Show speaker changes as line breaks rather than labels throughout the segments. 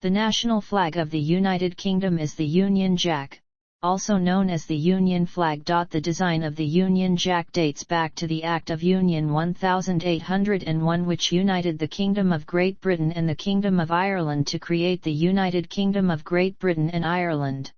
The national flag of the United Kingdom is the Union Jack, also known as the Union flag. The design of the Union Jack dates back to the Act of Union 1801, which united the Kingdom of Great Britain and the Kingdom of Ireland to create the United Kingdom of Great Britain and Ireland.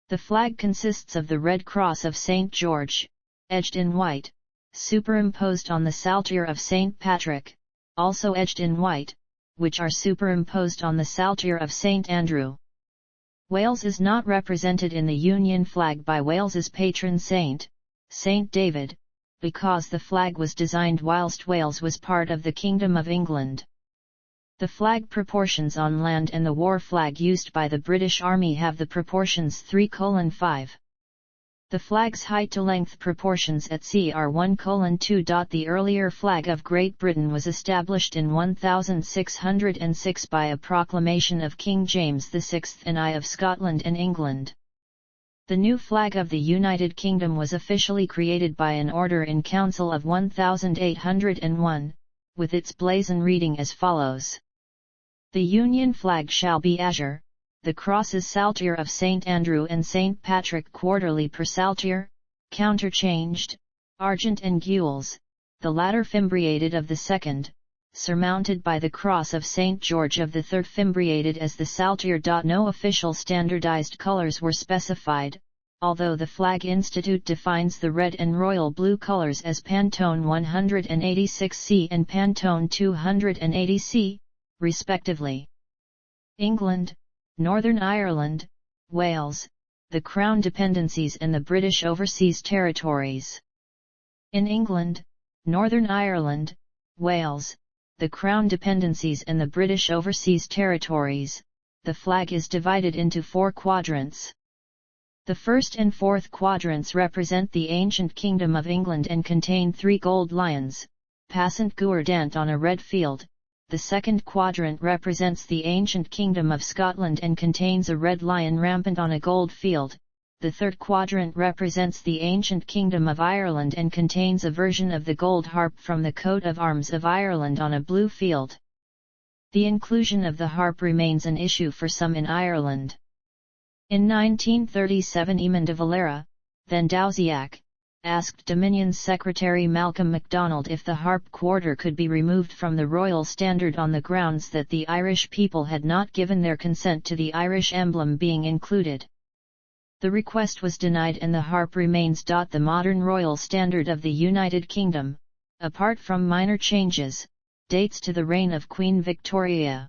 The flag consists of the Red Cross of St. George, edged in white, superimposed on the saltire of St. Patrick, also edged in white, which are superimposed on the saltire of St. Andrew. Wales is not represented in the Union flag by Wales's patron saint, Saint David, because the flag was designed whilst Wales was part of the Kingdom of England. The flag proportions on land and the war flag used by the British Army have the proportions 3:5. The flag's height to length proportions at sea are 1:2. The earlier flag of Great Britain was established in 1606 by a proclamation of King James VI and I of Scotland and England. The new flag of the United Kingdom was officially created by an order in Council of 1801, with its blazon reading as follows. The Union flag shall be azure, the crosses saltire of St. Andrew and St. Patrick quarterly per saltire, counterchanged, argent and gules, the latter fimbriated of the second, surmounted by the cross of St. George of the third fimbriated as the saltire. No official standardized colors were specified, although the Flag Institute defines the red and royal blue colors as Pantone 186C and Pantone 280C, respectively. England, Northern Ireland, Wales, the Crown Dependencies and the British Overseas Territories. In England, Northern Ireland, Wales, the Crown Dependencies and the British Overseas Territories, the flag is divided into 4 quadrants. The first and fourth quadrants represent the ancient Kingdom of England and contain 3 gold lions, passant guerdant on a red field. The second quadrant represents the ancient Kingdom of Scotland and contains a red lion rampant on a gold field. The third quadrant represents the ancient Kingdom of Ireland and contains a version of the gold harp from the coat of arms of Ireland on a blue field. The inclusion of the harp remains an issue for some in Ireland. In 1937 Eamon de Valera, then Dowsiak, asked Dominion's Secretary Malcolm MacDonald if the harp quarter could be removed from the royal standard on the grounds that the Irish people had not given their consent to the Irish emblem being included. The request was denied and the harp remains. The modern royal standard of the United Kingdom, apart from minor changes, dates to the reign of Queen Victoria.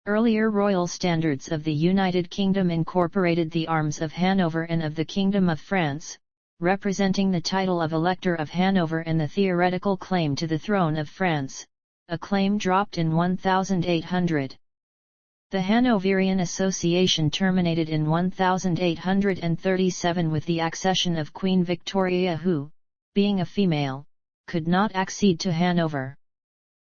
Earlier royal standards of the United Kingdom incorporated the arms of Hanover and of the Kingdom of France, representing the title of Elector of Hanover and the theoretical claim to the throne of France, a claim dropped in 1800. The Hanoverian Association terminated in 1837 with the accession of Queen Victoria who, being a female, could not accede to Hanover.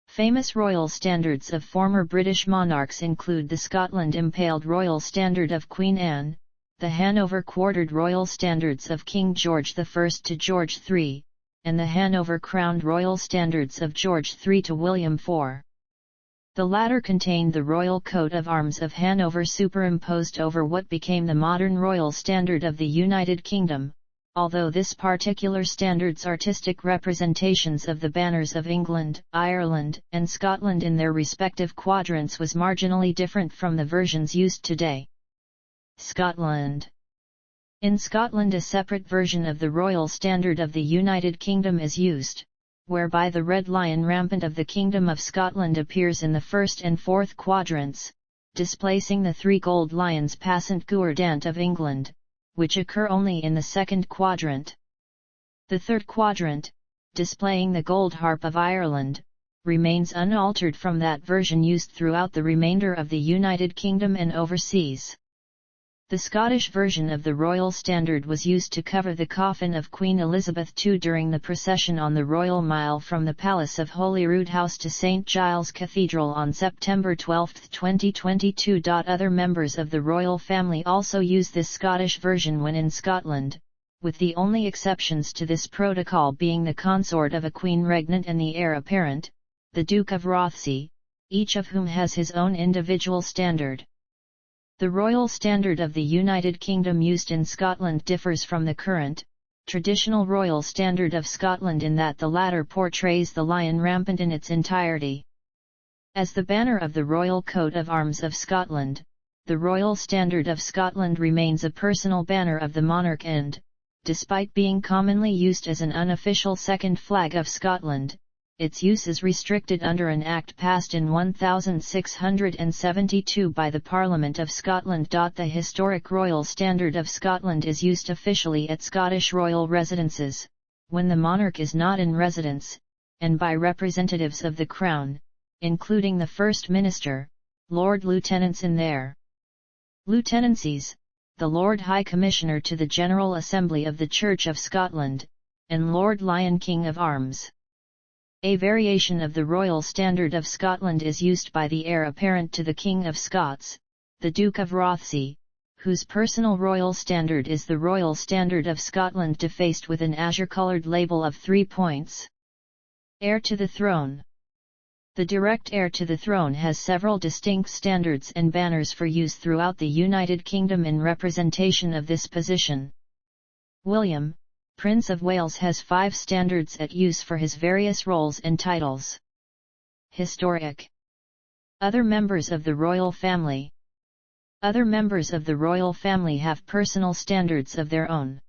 Famous royal standards of former British monarchs include the Scotland impaled royal standard of Queen Anne, the Hanover quartered royal standards of King George I to George III, and the Hanover crowned royal standards of George III to William IV. The latter contained the royal coat of arms of Hanover superimposed over what became the modern royal standard of the United Kingdom, although this particular standard's artistic representations of the banners of England, Ireland, and Scotland in their respective quadrants was marginally different from the versions used today. Scotland. In Scotland a separate version of the royal standard of the United Kingdom is used, whereby the red lion rampant of the Kingdom of Scotland appears in the first and fourth quadrants, displacing the 3 gold lions passant guerdant of England, which occur only in the second quadrant. The third quadrant, displaying the gold harp of Ireland, remains unaltered from that version used throughout the remainder of the United Kingdom and overseas. The Scottish version of the royal standard was used to cover the coffin of Queen Elizabeth II during the procession on the Royal Mile from the Palace of Holyrood House to St Giles Cathedral on September 12, 2022. Other members of the royal family also use this Scottish version when in Scotland, with the only exceptions to this protocol being the consort of a queen regnant and the heir apparent, the Duke of Rothesay, each of whom has his own individual standard. The royal standard of the United Kingdom used in Scotland differs from the current, traditional royal standard of Scotland in that the latter portrays the lion rampant in its entirety. As the banner of the royal coat of arms of Scotland, the royal standard of Scotland remains a personal banner of the monarch and, despite being commonly used as an unofficial second flag of Scotland, its use is restricted under an Act passed in 1672 by the Parliament of Scotland. The historic Royal Standard of Scotland is used officially at Scottish royal residences, when the monarch is not in residence, and by representatives of the Crown, including the First Minister, Lord Lieutenants in their lieutenancies, the Lord High Commissioner to the General Assembly of the Church of Scotland, and Lord Lion King of Arms. A variation of the Royal Standard of Scotland is used by the heir apparent to the King of Scots, the Duke of Rothesay, whose personal royal standard is the Royal Standard of Scotland defaced with an azure-coloured label of 3 points. Heir to the throne. The direct heir to the throne has several distinct standards and banners for use throughout the United Kingdom in representation of this position. William, Prince of Wales, has 5 standards at use for his various roles and titles. Historic. Other members of the royal family. Other members of the royal family have personal standards of their own.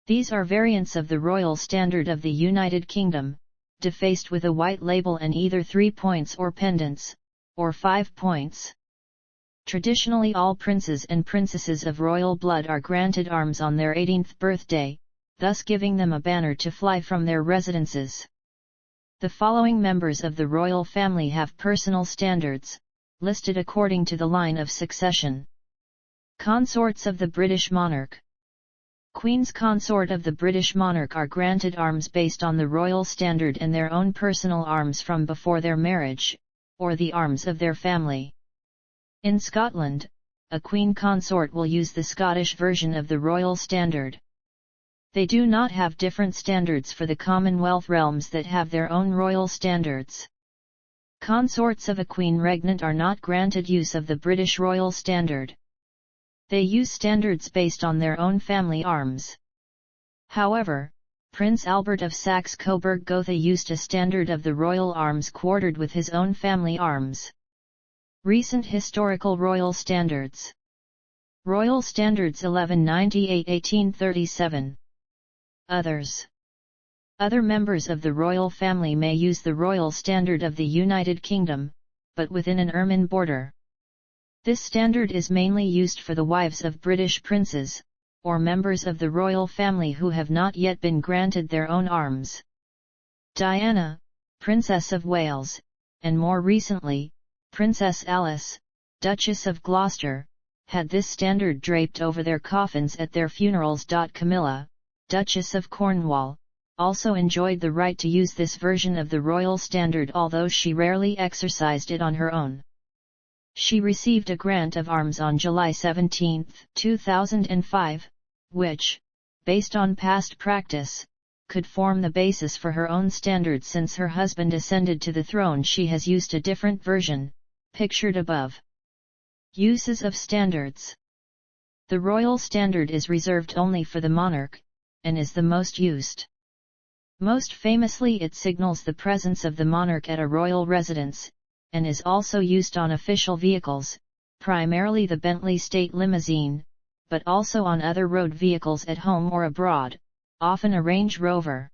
These are variants of the royal standard of the United Kingdom, defaced with a white label and either 3 points or pendants, or 5 points. Traditionally, all princes and princesses of royal blood are granted arms on their 18th birthday, thus giving them a banner to fly from their residences. The following members of the royal family have personal standards, listed according to the line of succession. Consorts of the British monarch. Queen's consort of the British monarch are granted arms based on the royal standard and their own personal arms from before their marriage, or the arms of their family. In Scotland, a queen consort will use the Scottish version of the royal standard. They do not have different standards for the Commonwealth realms that have their own royal standards. Consorts of a queen regnant are not granted use of the British royal standard. They use standards based on their own family arms. However, Prince Albert of Saxe-Coburg-Gotha used a standard of the royal arms quartered with his own family arms. Recent historical royal standards. Royal Standards 1198-1837. Others. Other members of the royal family may use the royal standard of the United Kingdom, but within an ermine border. This standard is mainly used for the wives of British princes, or members of the royal family who have not yet been granted their own arms. Diana, Princess of Wales, and more recently, Princess Alice, Duchess of Gloucester, had this standard draped over their coffins at their funerals. Camilla, Duchess of Cornwall, also enjoyed the right to use this version of the royal standard, although she rarely exercised it on her own. She received a grant of arms on July 17, 2005, which, based on past practice, could form the basis for her own standard. Since her husband ascended to the throne, she has used a different version, pictured above. Uses of standards. The royal standard is reserved only for the monarch, and is the most used. Most famously, it signals the presence of the monarch at a royal residence, and is also used on official vehicles, primarily the Bentley State Limousine, but also on other road vehicles at home or abroad, often a Range Rover.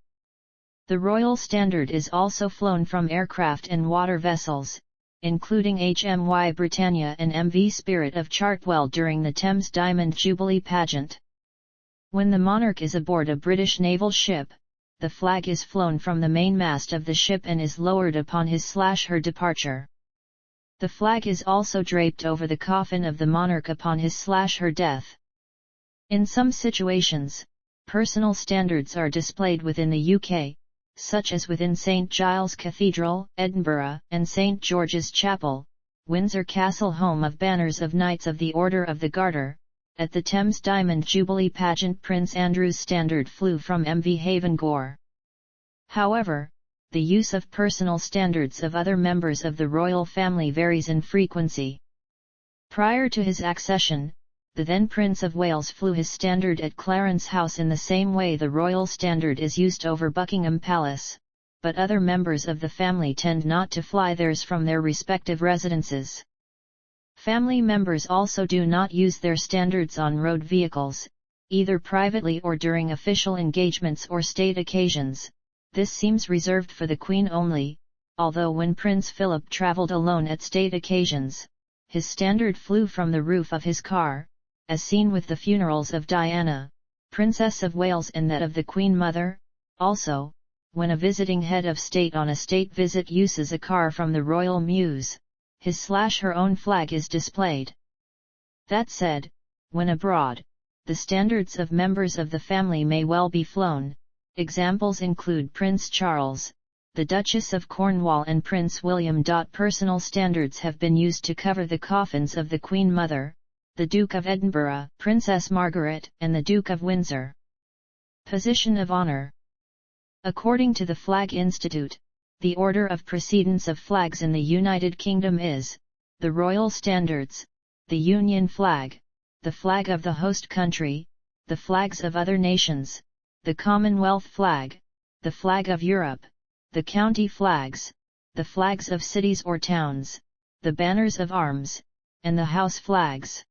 The royal standard is also flown from aircraft and water vessels, including HMY Britannia and MV Spirit of Chartwell during the Thames Diamond Jubilee pageant. When the monarch is aboard a British naval ship, the flag is flown from the mainmast of the ship and is lowered upon his/her departure. The flag is also draped over the coffin of the monarch upon his/her death. In some situations, personal standards are displayed within the UK, such as within St Giles Cathedral, Edinburgh, and St George's Chapel, Windsor Castle, home of banners of Knights of the Order of the Garter. At the Thames Diamond Jubilee pageant, Prince Andrew's standard flew from MV Haven Gore. However, the use of personal standards of other members of the royal family varies in frequency. Prior to his accession, the then Prince of Wales flew his standard at Clarence House in the same way the royal standard is used over Buckingham Palace, but other members of the family tend not to fly theirs from their respective residences. Family members also do not use their standards on road vehicles, either privately or during official engagements or state occasions. This seems reserved for the Queen only, although when Prince Philip travelled alone at state occasions, his standard flew from the roof of his car, as seen with the funerals of Diana, Princess of Wales, and that of the Queen Mother. Also, when a visiting head of state on a state visit uses a car from the royal mews, his/her own flag is displayed. That said, when abroad, the standards of members of the family may well be flown. Examples include Prince Charles, the Duchess of Cornwall and Prince William. Personal standards have been used to cover the coffins of the Queen Mother, the Duke of Edinburgh, Princess Margaret, and the Duke of Windsor. Position of honor. According to the Flag Institute, the order of precedence of flags in the United Kingdom is: the Royal Standards, the Union Flag, the flag of the host country, the flags of other nations, the Commonwealth flag, the flag of Europe, the county flags, the flags of cities or towns, the banners of arms, and the house flags.